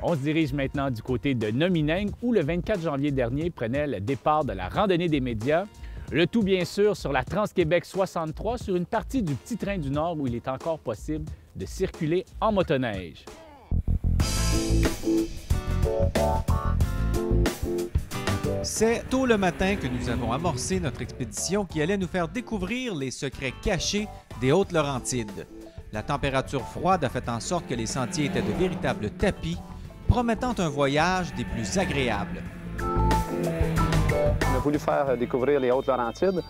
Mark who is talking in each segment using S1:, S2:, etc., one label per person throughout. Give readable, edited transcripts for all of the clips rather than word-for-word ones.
S1: On se dirige maintenant du côté de Nomineng, où le 24 janvier dernier prenait le départ de la randonnée des médias. Le tout, bien sûr, sur la Trans-Québec 63, sur une partie du Petit Train du Nord où il est encore possible de circuler en motoneige.
S2: C'est tôt le matin que nous avons amorcé notre expédition qui allait nous faire découvrir les secrets cachés des Hautes-Laurentides. La température froide a fait en sorte que les sentiers étaient de véritables tapis, promettant un voyage des plus agréables.
S3: On a voulu faire découvrir les Hautes-Laurentides.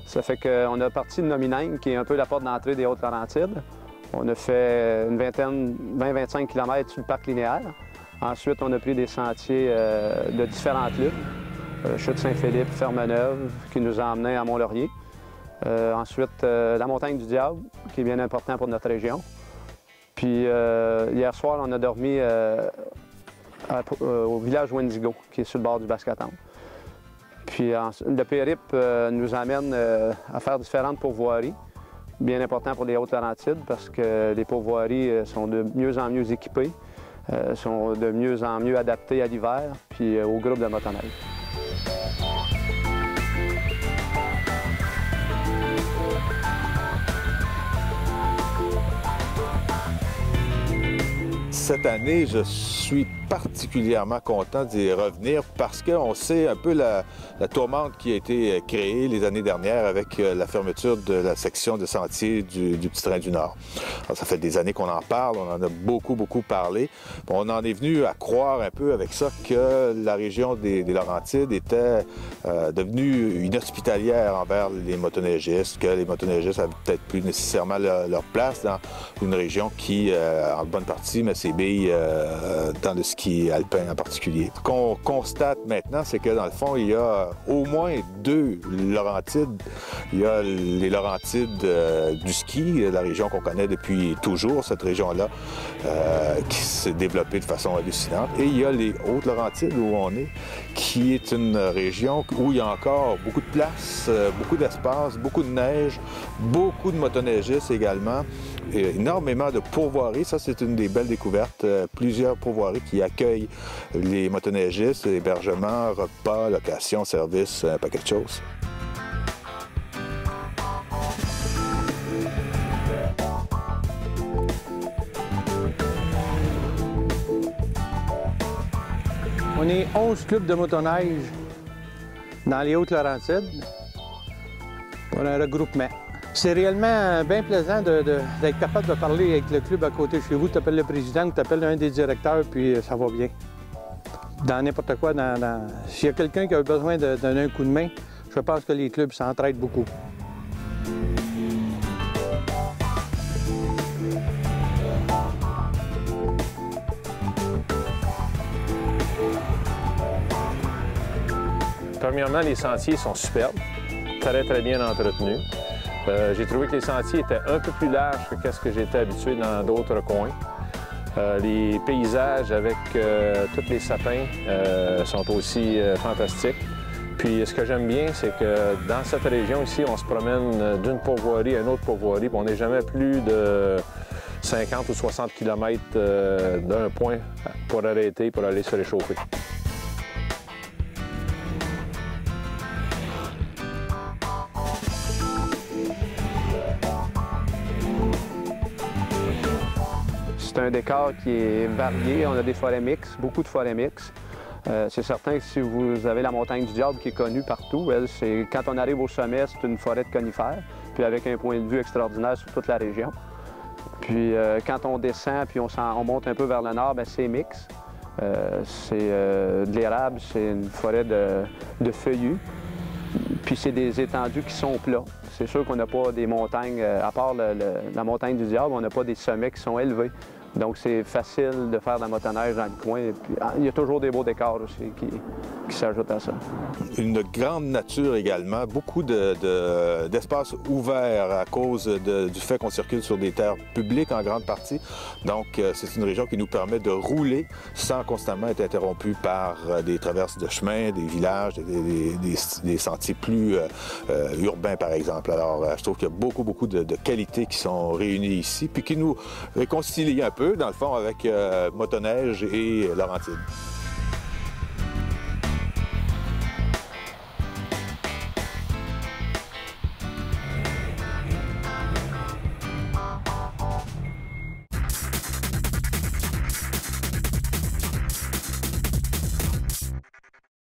S3: Ça fait qu'on a parti de Nomineng, qui est un peu la porte d'entrée des Hautes-Laurentides. On a fait une 20-25 km sur le parc linéaire. Ensuite, on a pris des sentiers de différentes luttes. Chute Saint-Philippe, Fermeneuve, qui nous a emmenés à Mont-Laurier. Ensuite, la montagne du Diable, qui est bien important pour notre région. Puis hier soir, on a dormi au village Wendigo, qui est sur le bord du Basque-Temple. Puis le périple nous amène à faire différentes pourvoiries, bien important pour les Hautes-Laurentides, parce que les pourvoiries sont de mieux en mieux équipées, sont de mieux en mieux adaptées à l'hiver, puis au groupe de motoneige.
S4: Cette année, je suis particulièrement content d'y revenir parce qu'on sait un peu la tourmente qui a été créée les années dernières avec la fermeture de la section de sentier du Petit Train du Nord. Alors, ça fait des années qu'on en parle, on en a beaucoup parlé. On en est venu à croire un peu avec ça que la région des Laurentides était devenue inhospitalière envers les motoneigistes, que les motoneigistes n'avaient peut-être plus nécessairement leur place dans une région qui, en bonne partie, met ses billes dans le ski alpin en particulier. Ce qu'on constate maintenant, c'est que dans le fond, il y a au moins deux Laurentides. Il y a les Laurentides du ski, la région qu'on connaît depuis toujours, cette région-là, qui s'est développée de façon hallucinante. Et il y a les Hautes-Laurentides où on est, qui est une région où il y a encore beaucoup de place, beaucoup d'espace, beaucoup de neige, beaucoup de motoneigistes également, et énormément de pourvoiries. Ça, c'est une des belles découvertes. Plusieurs pourvoiries qui accueillent les motoneigistes, hébergement, repas, location, service, un paquet de choses.
S5: On est 11 clubs de motoneige dans les Hautes-Laurentides pour un regroupement. C'est réellement bien plaisant d'être capable de parler avec le club à côté de chez vous. Tu appelles le président, tu appelles un des directeurs, puis ça va bien. Dans n'importe quoi, s'il y a quelqu'un qui a besoin de donner un coup de main, je pense que les clubs s'entraident beaucoup.
S6: Premièrement, les sentiers sont superbes, très bien entretenus. J'ai trouvé que les sentiers étaient un peu plus larges que ce que j'étais habitué dans d'autres coins. Les paysages avec tous les sapins sont aussi fantastiques. Puis ce que j'aime bien, c'est que dans cette région ici, on se promène d'une pourvoirie à une autre pourvoirie, puis on n'est jamais plus de 50 ou 60 km d'un point pour arrêter, pour aller se réchauffer.
S3: C'est un décor qui est varié. On a des forêts mixtes, beaucoup de forêts mixtes. C'est certain que si vous avez la montagne du Diable qui est connue partout, quand on arrive au sommet, c'est une forêt de conifères, puis avec un point de vue extraordinaire sur toute la région. Puis quand on descend, puis on monte un peu vers le nord, c'est mixte. C'est de l'érable, c'est une forêt de feuillus. Puis c'est des étendues qui sont plats. C'est sûr qu'on n'a pas des montagnes, à part la montagne du Diable, on n'a pas des sommets qui sont élevés. Donc c'est facile de faire de la motoneige dans le coin. Et puis, il y a toujours des beaux décors aussi qui s'ajoutent à ça.
S4: Une grande nature également, beaucoup d'espaces ouverts à cause du fait qu'on circule sur des terres publiques en grande partie. Donc c'est une région qui nous permet de rouler sans constamment être interrompu par des traverses de chemins, des villages, des sentiers plus urbains par exemple. Alors je trouve qu'il y a beaucoup de qualités qui sont réunies ici, puis qui nous réconcilient un peu peu, dans le fond, avec motoneige et Laurentides.